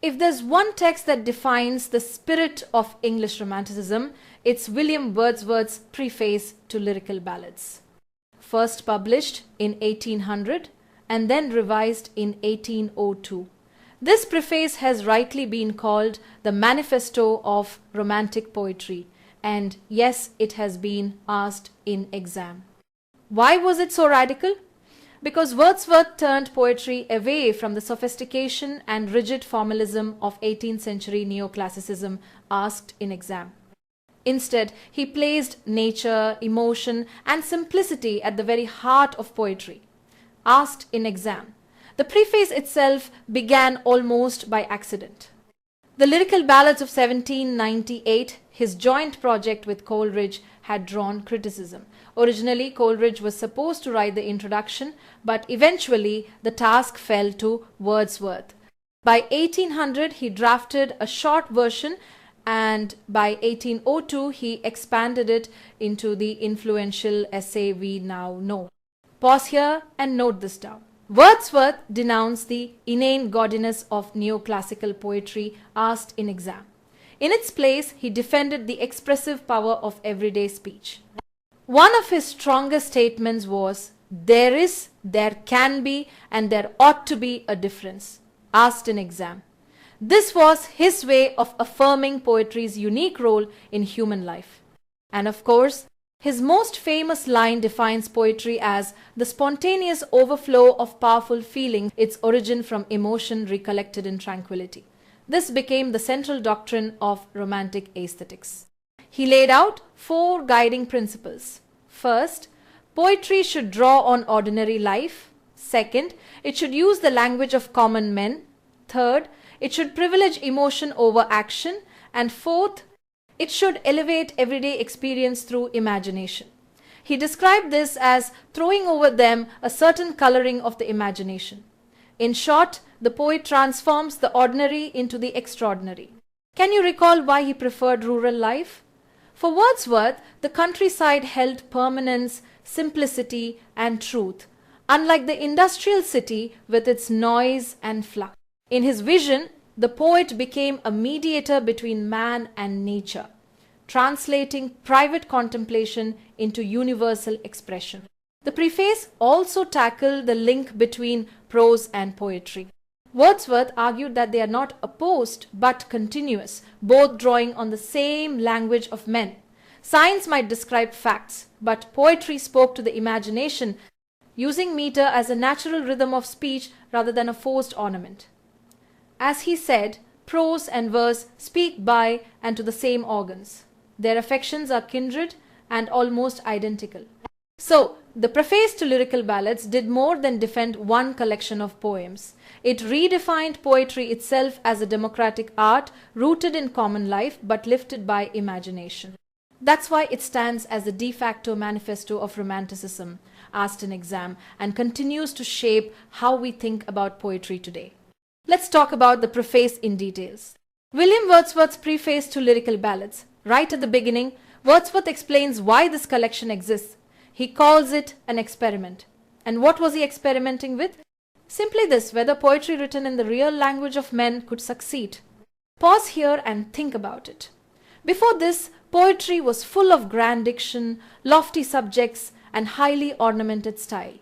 If there's one text that defines the spirit of English Romanticism, it's William Wordsworth's Preface to Lyrical Ballads. First published in 1800 and then revised in 1802. This preface has rightly been called the manifesto of romantic poetry, and yes, it has been asked in exam. Why was it so radical? Because Wordsworth turned poetry away from the sophistication and rigid formalism of 18th century neoclassicism asked in exam. Instead, he placed nature, emotion, and simplicity at the very heart of poetry, asked in exam. The preface itself began almost by accident. The Lyrical Ballads of 1798, his joint project with Coleridge, had drawn criticism. Originally, Coleridge was supposed to write the introduction, but eventually the task fell to Wordsworth. By 1800, he drafted a short version, and by 1802, he expanded it into the influential essay we now know. Pause here and note this down. Wordsworth denounced the inane gaudiness of neoclassical poetry asked in exam. In its place, he defended the expressive power of everyday speech. One of his strongest statements was, "There is, there can be, and there ought to be a difference," asked in exam. This was his way of affirming poetry's unique role in human life. And of course, his most famous line defines poetry as the spontaneous overflow of powerful feeling, its origin from emotion recollected in tranquility. This became the central doctrine of Romantic aesthetics. He laid out 4 guiding principles. First, poetry should draw on ordinary life. Second, it should use the language of common men. Third, it should privilege emotion over action. And fourth, it should elevate everyday experience through imagination. He described this as throwing over them a certain coloring of the imagination. In short, the poet transforms the ordinary into the extraordinary. Can you recall why he preferred rural life? For Wordsworth, the countryside held permanence, simplicity, and truth, unlike the industrial city with its noise and flux. In his vision, the poet became a mediator between man and nature, translating private contemplation into universal expression. The preface also tackled the link between prose and poetry. Wordsworth argued that they are not opposed but continuous, both drawing on the same language of men. Science might describe facts, but poetry spoke to the imagination, using meter as a natural rhythm of speech rather than a forced ornament. As he said, prose and verse speak by and to the same organs. Their affections are kindred and almost identical. So, the Preface to Lyrical Ballads did more than defend one collection of poems. It redefined poetry itself as a democratic art rooted in common life but lifted by imagination. That's why it stands as the de facto manifesto of Romanticism, asked in exam, and continues to shape how we think about poetry today. Let's talk about the preface in details. William Wordsworth's Preface to Lyrical Ballads. Right at the beginning, Wordsworth explains why this collection exists. He calls it an experiment. And what was he experimenting with? Simply this, whether poetry written in the real language of men could succeed. Pause here and think about it. Before this, poetry was full of grand diction, lofty subjects, and highly ornamented style.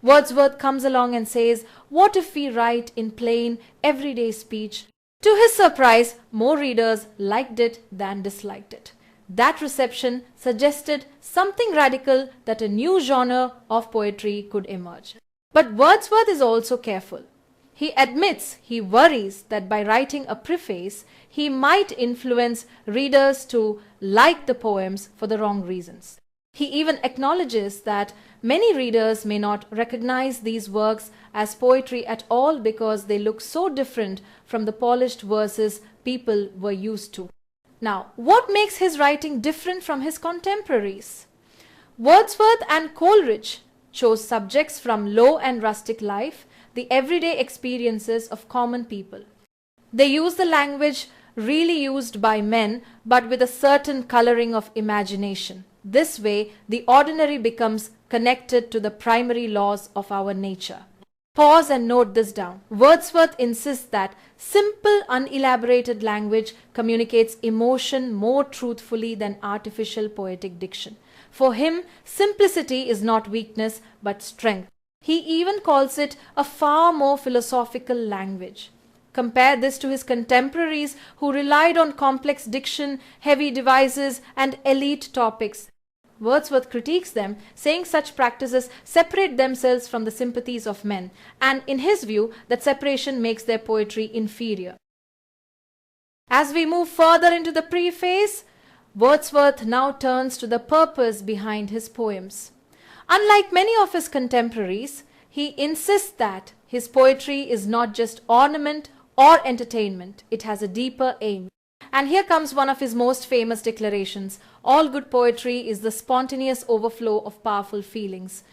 Wordsworth comes along and says, what if we write in plain, everyday speech? To his surprise, more readers liked it than disliked it. That reception suggested something radical, that a new genre of poetry could emerge. But Wordsworth is also careful. He admits he worries that by writing a preface, he might influence readers to like the poems for the wrong reasons. He even acknowledges that many readers may not recognize these works as poetry at all because they look so different from the polished verses people were used to. Now, what makes his writing different from his contemporaries? Wordsworth and Coleridge chose subjects from low and rustic life, the everyday experiences of common people. They use the language really used by men, but with a certain coloring of imagination. This way, the ordinary becomes connected to the primary laws of our nature. Pause and note this down. Wordsworth insists that simple, unelaborated language communicates emotion more truthfully than artificial poetic diction. For him, simplicity is not weakness but strength. He even calls it a far more philosophical language. Compare this to his contemporaries who relied on complex diction, heavy devices, and elite topics. Wordsworth critiques them, saying such practices separate themselves from the sympathies of men, and in his view, that separation makes their poetry inferior. As we move further into the preface, Wordsworth now turns to the purpose behind his poems. Unlike many of his contemporaries, he insists that his poetry is not just ornament or entertainment, it has a deeper aim. And here comes one of his most famous declarations: all good poetry is the spontaneous overflow of powerful feelings.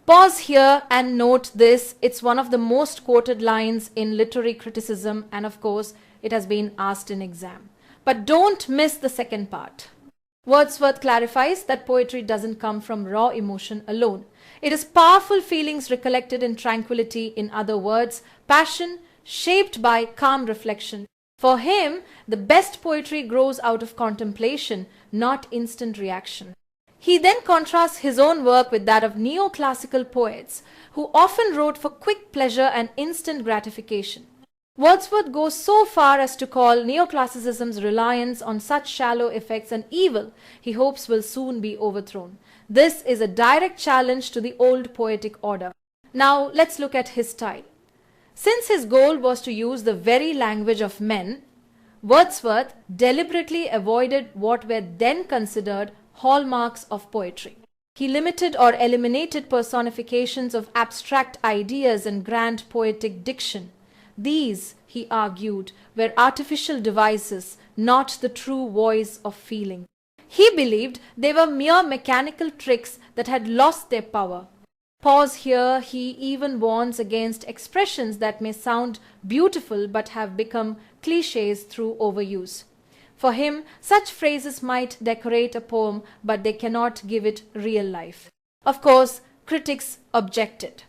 Pause here and note this. It's one of the most quoted lines in literary criticism, and of course, it has been asked in exam. But don't miss the second part. Wordsworth clarifies that poetry doesn't come from raw emotion alone. It is powerful feelings recollected in tranquility, in other words, passion shaped by calm reflection. For him, the best poetry grows out of contemplation, not instant reaction. He then contrasts his own work with that of neoclassical poets, who often wrote for quick pleasure and instant gratification. Wordsworth goes so far as to call neoclassicism's reliance on such shallow effects an evil he hopes will soon be overthrown. This is a direct challenge to the old poetic order. Now let's look at his style. Since his goal was to use the very language of men, Wordsworth deliberately avoided what were then considered hallmarks of poetry. He limited or eliminated personifications of abstract ideas and grand poetic diction. These, he argued, were artificial devices, not the true voice of feeling. He believed they were mere mechanical tricks that had lost their power. Pause here, he even warns against expressions that may sound beautiful but have become cliches through overuse. For him, such phrases might decorate a poem, but they cannot give it real life. Of course, critics objected.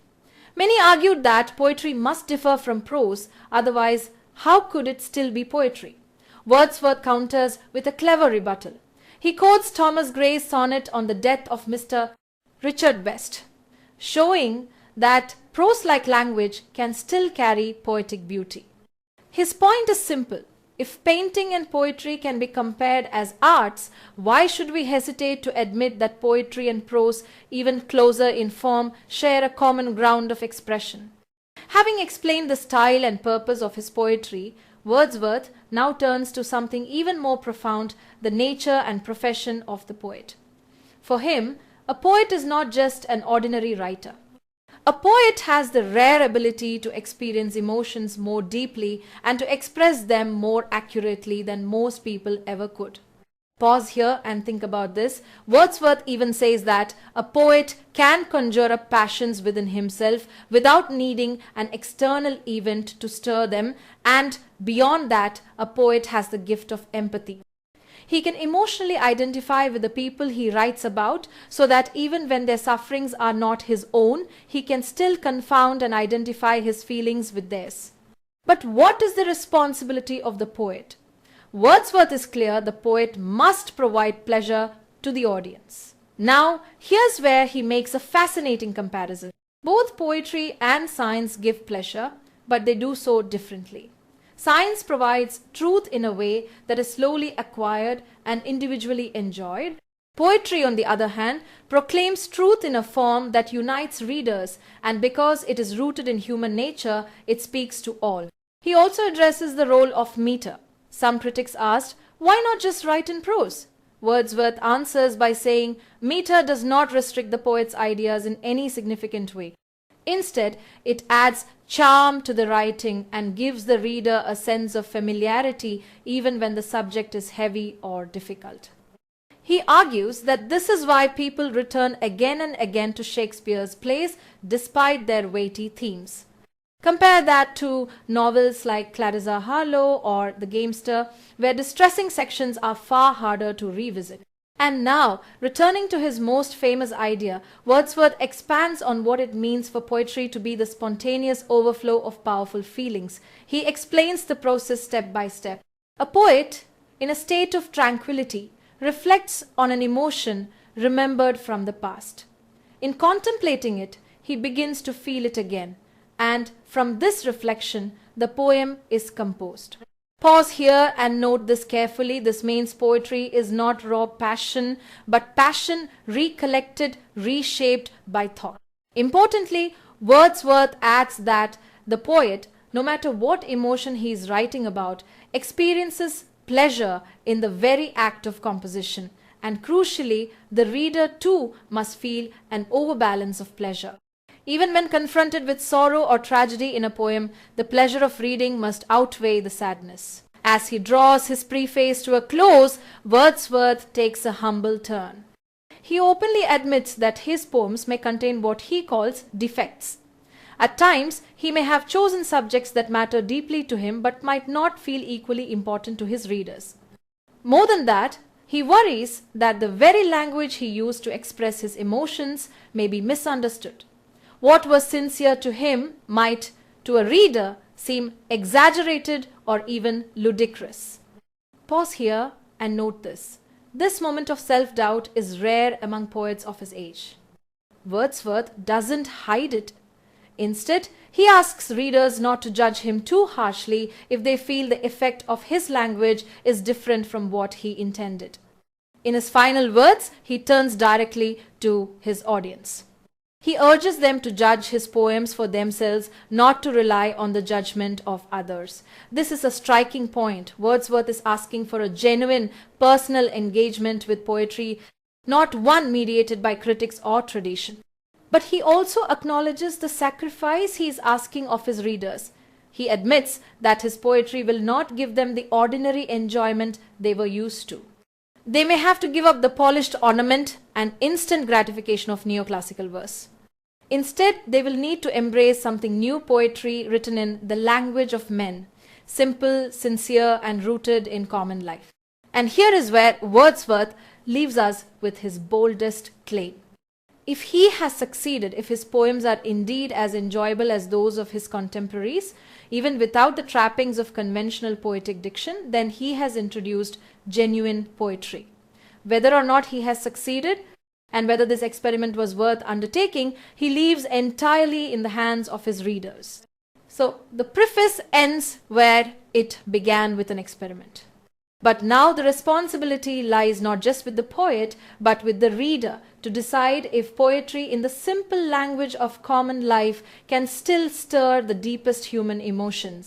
Many argued that poetry must differ from prose, otherwise how could it still be poetry? Wordsworth counters with a clever rebuttal. He quotes Thomas Gray's sonnet on the death of Mr. Richard West, showing that prose-like language can still carry poetic beauty. His point is simple. If painting and poetry can be compared as arts, why should we hesitate to admit that poetry and prose, even closer in form, share a common ground of expression? Having explained the style and purpose of his poetry, Wordsworth now turns to something even more profound, the nature and profession of the poet. For him, a poet is not just an ordinary writer. A poet has the rare ability to experience emotions more deeply and to express them more accurately than most people ever could. Pause here and think about this. Wordsworth even says that a poet can conjure up passions within himself without needing an external event to stir them, and beyond that, a poet has the gift of empathy. He can emotionally identify with the people he writes about, so that even when their sufferings are not his own, he can still confound and identify his feelings with theirs. But what is the responsibility of the poet? Wordsworth is clear: the poet must provide pleasure to the audience. Now, here's where he makes a fascinating comparison. Both poetry and science give pleasure, but they do so differently. Science provides truth in a way that is slowly acquired and individually enjoyed. Poetry, on the other hand, proclaims truth in a form that unites readers, and because it is rooted in human nature, it speaks to all. He also addresses the role of meter. Some critics asked, why not just write in prose? Wordsworth answers by saying, meter does not restrict the poet's ideas in any significant way. Instead, it adds charm to the writing and gives the reader a sense of familiarity even when the subject is heavy or difficult. He argues that this is why people return again and again to Shakespeare's plays despite their weighty themes. Compare that to novels like Clarissa Harlowe or The Gamester, where distressing sections are far harder to revisit. And now, returning to his most famous idea, Wordsworth expands on what it means for poetry to be the spontaneous overflow of powerful feelings. He explains the process step by step. A poet, in a state of tranquility, reflects on an emotion remembered from the past. In contemplating it, he begins to feel it again, and from this reflection, the poem is composed. Pause here and note this carefully. This means poetry is not raw passion, but passion recollected, reshaped by thought. Importantly, Wordsworth adds that the poet, no matter what emotion he is writing about, experiences pleasure in the very act of composition. And crucially, the reader too must feel an overbalance of pleasure. Even when confronted with sorrow or tragedy in a poem, the pleasure of reading must outweigh the sadness. As he draws his preface to a close, Wordsworth takes a humble turn. He openly admits that his poems may contain what he calls defects. At times, he may have chosen subjects that matter deeply to him but might not feel equally important to his readers. More than that, he worries that the very language he used to express his emotions may be misunderstood. What was sincere to him might, to a reader, seem exaggerated or even ludicrous. Pause here and note this. This moment of self-doubt is rare among poets of his age. Wordsworth doesn't hide it. Instead, he asks readers not to judge him too harshly if they feel the effect of his language is different from what he intended. In his final words, he turns directly to his audience. He urges them to judge his poems for themselves, not to rely on the judgment of others. This is a striking point. Wordsworth is asking for a genuine personal engagement with poetry, not one mediated by critics or tradition. But he also acknowledges the sacrifice he is asking of his readers. He admits that his poetry will not give them the ordinary enjoyment they were used to. They may have to give up the polished ornament and instant gratification of neoclassical verse. Instead, they will need to embrace something new, poetry written in the language of men, simple, sincere, and rooted in common life. And here is where Wordsworth leaves us with his boldest claim. If he has succeeded, if his poems are indeed as enjoyable as those of his contemporaries, even without the trappings of conventional poetic diction, then he has introduced genuine poetry. Whether or not he has succeeded, and whether this experiment was worth undertaking, he leaves entirely in the hands of his readers. So the preface ends where it began, with an experiment. But now the responsibility lies not just with the poet, but with the reader to decide if poetry in the simple language of common life can still stir the deepest human emotions.